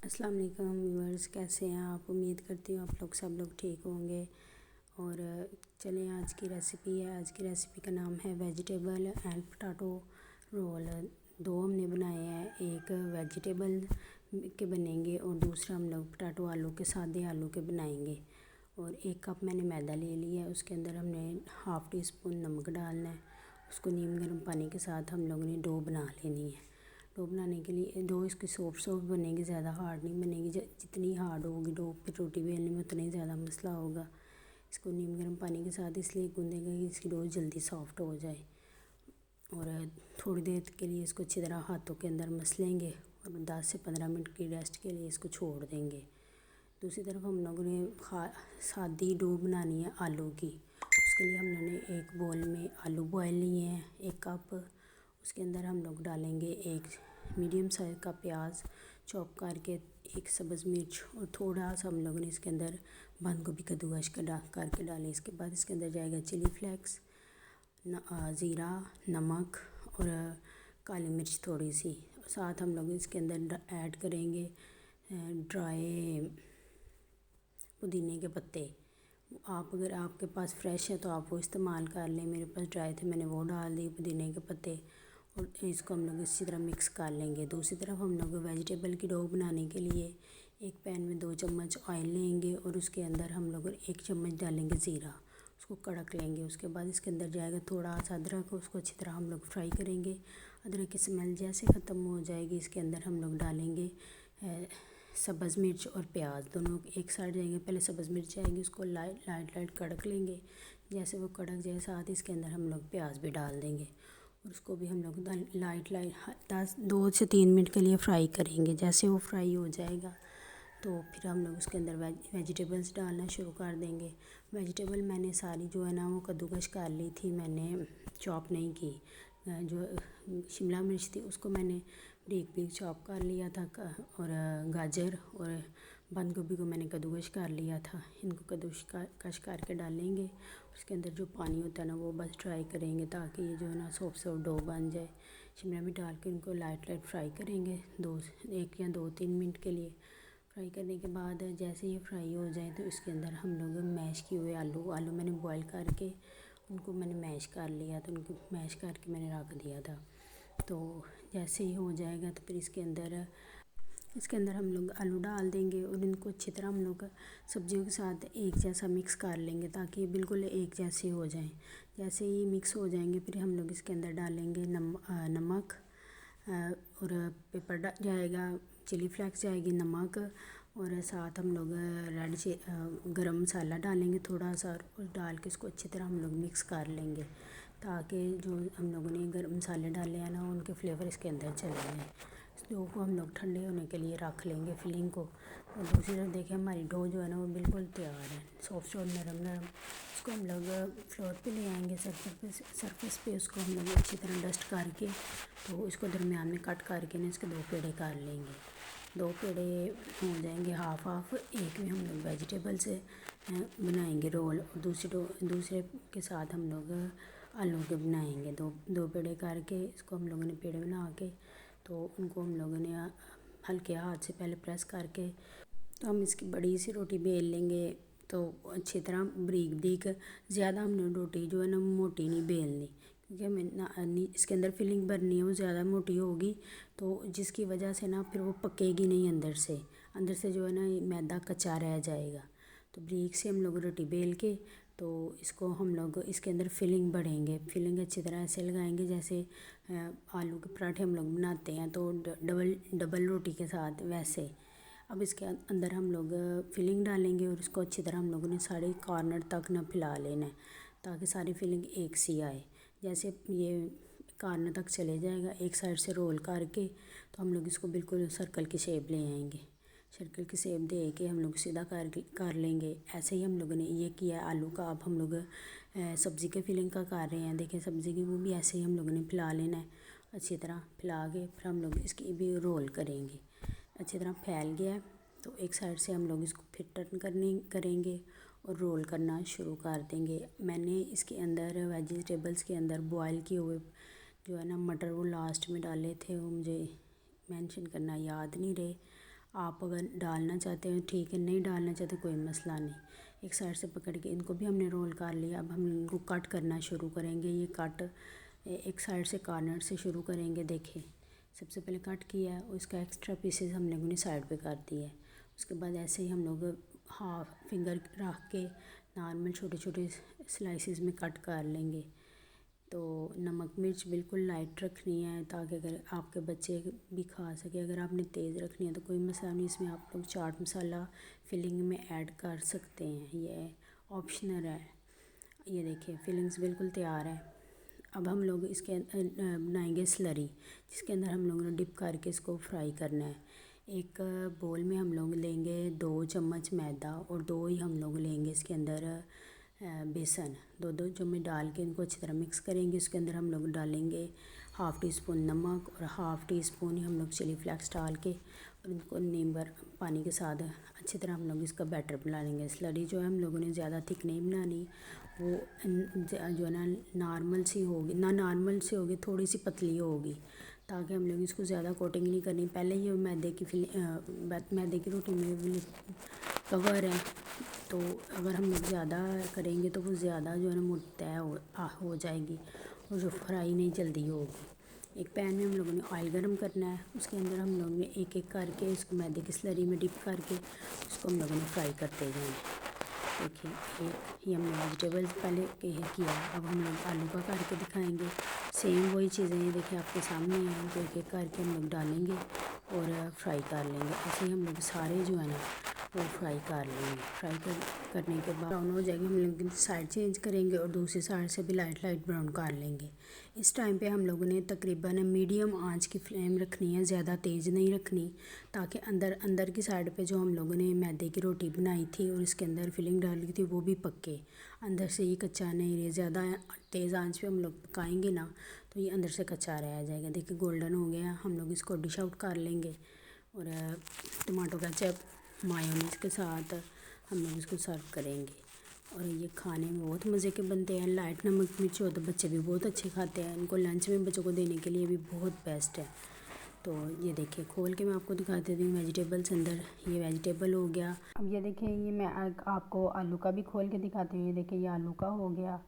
अस्सलाम वालेकुम व्यूअर्स, कैसे हैं आप। उम्मीद करती हूँ आप लोग सब लोग ठीक होंगे। और चलें, आज की रेसिपी का नाम है वेजिटेबल एंड पोटैटो रोल। दो हमने बनाए हैं, एक वेजिटेबल के बनेंगे और दूसरा हम लोग पोटैटो आलू के सादे आलू के बनाएंगे। और 1 कप मैंने मैदा ले लिया है, उसके अंदर हमने हाफ़ टी स्पून नमक डालना है। उसको नीम गर्म पानी के साथ हम लोगों ने डो बना लेनी है। डो बनाने के लिए डो इसकी सॉफ्ट बनेगी, ज़्यादा हार्ड नहीं बनेगी। जितनी हार्ड होगी डो फिर रोटी बेलने में उतना ही ज़्यादा मसला होगा। इसको नीम गर्म पानी के साथ इसलिए गूँधेगा कि इसकी डो जल्दी सॉफ्ट हो जाए। और थोड़ी देर के लिए इसको अच्छी तरह हाथों के अंदर मसलेंगे और 10 से 15 मिनट की रेस्ट के लिए इसको छोड़ देंगे। दूसरी तरफ हम लोगों ने सादी डो बनानी है आलू की। उसके लिए हमने एक बोल में आलू बॉयल लिए हैं 1 कप। उसके अंदर हम लोग डालेंगे एक मीडियम साइज़ का प्याज चॉप करके, एक सब्ज़ मिर्च और थोड़ा सा हम लोगों ने इसके अंदर बंद गोभी कद्दूकस करके डालें। इसके बाद इसके अंदर जाएगा चिली फ्लेक्स, ज़ीरा, नमक और काली मिर्च थोड़ी सी। साथ हम लोग इसके अंदर ऐड करेंगे ड्राई पुदीने के पत्ते। आप अगर आपके पास फ्रेश है तो आप वो इस्तेमाल कर लें। मेरे पास ड्राई थे, मैंने वो डाल दिए पुदीने के पत्ते। और इसको हम लोग इसी तरह मिक्स कर लेंगे। दूसरी तरफ हम लोग वेजिटेबल की डो बनाने के लिए एक पैन में 2 चम्मच ऑयल लेंगे और उसके अंदर हम लोग 1 चम्मच डालेंगे ज़ीरा। उसको कड़क लेंगे। उसके बाद इसके अंदर जाएगा थोड़ा सा अदरक, उसको अच्छी तरह हम लोग फ्राई करेंगे। अदरक की स्मेल जैसे ख़त्म हो जाएगी इसके अंदर हम लोग डालेंगे सब्ज़ मिर्च और प्याज, दोनों एक साइड जाएंगे। पहले सब्ज़ मिर्च जाएगी, उसको लाइट कड़क लेंगे। जैसे वो कड़क जाए साथ इसके अंदर हम लोग प्याज भी डाल देंगे और उसको भी हम लोग लाइट 2 से 3 मिनट के लिए फ्राई करेंगे। जैसे वो फ्राई हो जाएगा तो फिर हम लोग उसके अंदर वेजिटेबल्स डालना शुरू कर देंगे। वेजिटेबल मैंने सारी जो है ना वो कद्दूकस कर ली थी, मैंने चॉप नहीं की। जो शिमला मिर्च थी उसको मैंने बारीक चॉप कर लिया था और गाजर और बंद गोभी को मैंने कद्दूकस कर लिया था। इनको कद्दूकस करके डालेंगे। उसके अंदर जो पानी होता है ना वो बस ट्राई करेंगे ताकि ये जो है ना सॉफ्ट डो बन जाए। शिमला मिर्च डाल के इनको लाइट फ्राई करेंगे 1 या 2-3 मिनट के लिए। फ्राई करने के बाद जैसे ये फ्राई हो जाए तो इसके अंदर हम लोग मैश किए हुए आलू मैंने बॉईल करके उनको मैंने मैश कर लिया था, उनको मैश करके मैंने रख दिया था। तो जैसे ही हो जाएगा तो फिर इसके अंदर हम लोग आलू डाल देंगे और इनको अच्छी तरह हम लोग सब्जियों के साथ एक जैसा मिक्स कर लेंगे ताकि बिल्कुल एक जैसे हो जाएं। जैसे ही मिक्स हो जाएंगे फिर हम लोग इसके अंदर डालेंगे नमक और पेपर जाएगा, चिली फ्लेक्स जाएगी, नमक और साथ हम लोग गरम मसाला डालेंगे थोड़ा सा और डाल के इसको अच्छी तरह हम लोग मिक्स कर लेंगे ताकि जो हम लोगों ने गरम मसाले डाले हैं ना उनके फ्लेवर इसके अंदर चले जाएँ। डो को हम लोग ठंडे होने के लिए रख लेंगे फिलिंग को। और दूसरी तरफ देखें हमारी डो जो है ना वो बिल्कुल तैयार है, सॉफ्ट और नरम नरम। इसको हम लोग फ्लोर पे ले आएंगे, सरफेस पे उसको हम लोग अच्छी तरह डस्ट करके तो इसको दरमियान में कट करके ना इसके 2 पेड़े कर लेंगे। 2 पेड़े हो जाएंगे हाफ हाफ। एक में हम लोग वेजिटेबल से बनाएंगे रोल और दूसरे के साथ हम लोग आलू के बनाएंगे। दो पेड़े करके इसको हम लोगों ने पेड़े बना के तो उनको हम लोगों ने हल्के हाथ से पहले प्रेस करके तो हम इसकी बड़ी सी रोटी बेल लेंगे। तो अच्छी तरह बारीक ज़्यादा हमने रोटी जो है ना मोटी नहीं बेलनी क्योंकि हमें इसके अंदर फिलिंग भरनी है, वो ज़्यादा मोटी होगी तो जिसकी वजह से ना फिर वो पकेगी नहीं अंदर से जो है ना मैदा कच्चा रह जाएगा। तो बारीक से हम लोग रोटी बेल के तो इसको हम लोग इसके अंदर फिलिंग भरेंगे। फिलिंग अच्छी तरह ऐसे लगाएंगे जैसे आलू के पराठे हम लोग बनाते हैं तो डबल रोटी के साथ वैसे। अब इसके अंदर हम लोग फिलिंग डालेंगे और इसको अच्छी तरह हम लोगों ने सारे कॉर्नर तक ना फैला लेना है ताकि सारी फिलिंग एक सी आए। जैसे ये कॉर्नर तक चले जाएगा एक साइड से रोल करके तो हम लोग इसको बिल्कुल सर्कल की शेप ले आएंगे। सर्कल की शेप दे के हम लोग सीधा कर लेंगे। ऐसे ही हम लोगों ने ये किया आलू का। अब हम लोग सब्ज़ी के फिलिंग का कर रहे हैं। देखिए सब्ज़ी की वो भी ऐसे ही हम लोगों ने फैला लेना है अच्छी तरह फैला के फिर हम लोग इसकी भी रोल करेंगे। अच्छी तरह फैल गया है तो एक साइड से हम लोग इसको फिर टर्न करेंगे और रोल करना शुरू कर देंगे। मैंने इसके अंदर वेजिटेबल्स के अंदर बॉयल किए हुए जो है ना मटर वो लास्ट में डाले थे, वो मुझे मेंशन करना याद नहीं रहे। आप अगर डालना चाहते हो ठीक है, नहीं डालना चाहते कोई मसला नहीं। एक साइड से पकड़ के इनको भी हमने रोल कर लिया। अब हम इनको कट करना शुरू करेंगे। ये कट एक साइड से कॉर्नर से शुरू करेंगे। देखें, सबसे पहले कट किया है, उसका एक्स्ट्रा पीसेस हम लोगों ने साइड पे कर दिया है। उसके बाद ऐसे ही हम लोग हाफ फिंगर रख के नॉर्मल छोटे छोटे स्लाइसिस में कट कर लेंगे। तो नमक मिर्च बिल्कुल लाइट रखनी है ताकि अगर आपके बच्चे भी खा सके। अगर आपने तेज़ रखनी है तो कोई मसला नहीं, इसमें आप लोग चाट मसाला फिलिंग में ऐड कर सकते हैं, ये ऑप्शनल है। ये देखिए फिलिंग्स बिल्कुल तैयार है। अब हम लोग इसके बनाएंगे स्लरी, जिसके अंदर हम लोगों ने डिप करके इसको फ्राई करना है। एक बोल में हम लोग लेंगे 2 चम्मच मैदा और 2 ही हम लोग लेंगे इसके अंदर बेसन। 2 चम्मच डाल के इनको अच्छी तरह मिक्स करेंगे। उसके अंदर हम लोग डालेंगे हाफ़ टी स्पून नमक और हाफ़ टी स्पून ही हम लोग चिली फ्लेक्स डाल के और इनको नींबू पानी के साथ अच्छी तरह हम लोग इसका बैटर बना लेंगे। स्लरी जो है हम लोगों ने ज़्यादा थिक नहीं बनानी, वो जो है ना नॉर्मल सी होगी, ना नॉर्मल सी होगी, थोड़ी सी पतली होगी, ताकि हम लोग इसको ज़्यादा कोटिंग नहीं करनी। पहले ये मैदे की रोटी में कवर है, तो अगर हम लोग ज़्यादा करेंगे तो वो ज़्यादा जो है ना मोटा हो जाएगी और जो फ्राई नहीं जल्दी होगी। एक पैन में हम लोगों ने ऑयल गर्म करना है। उसके अंदर हम लोगों ने एक एक करके इसको मैदे की स्लरी में डिप करके उसको हम लोगों ने फ्राई करते जाएँ। देखिए ये हमने वेजिटेबल्स पहले किया, अब हम लोग आलू का करके दिखाएंगे। सेम वही चीज़ें ये देखिए आपके सामने हैं, तो एक एक करके हम लोग डालेंगे और फ्राई कर लेंगे। ऐसे ही हम लोग सारे जो है ना वो फ्राई कर लेंगे। करने के बाद ब्राउन हो जाएंगे, हम लोग साइड चेंज करेंगे और दूसरी साइड से भी लाइट ब्राउन कर लेंगे। इस टाइम पे हम लोगों ने तकरीबन मीडियम आंच की फ्लेम रखनी है, ज़्यादा तेज़ नहीं रखनी, ताकि अंदर की साइड पे जो हम लोगों ने मैदे की रोटी बनाई थी और इसके अंदर फिलिंग डाली थी वो भी पके, अंदर से ही कच्चा नहीं रहे। ज़्यादा तेज़ आंच पे हम लोग पकाएंगे ना तो ये अंदर से कच्चा रह जाएगा। देखिए गोल्डन हो गया, हम लोग इसको डिश आउट कर लेंगे और टमाटो केचप मायोनीज़ के साथ हम लोग इसको सर्व करेंगे। और ये खाने में बहुत मज़े के बनते हैं। लाइट नमक मिर्च हो तो बच्चे भी बहुत अच्छे खाते हैं। इनको लंच में बच्चों को देने के लिए भी बहुत बेस्ट है। तो ये देखिए खोल के मैं आपको दिखा देती हूँ वेजिटेबल्स अंदर। ये वेजिटेबल हो गया। अब ये देखिए ये मैं आपको आलू का भी खोल के दिखाती हूँ। ये देखिए ये आलू का हो गया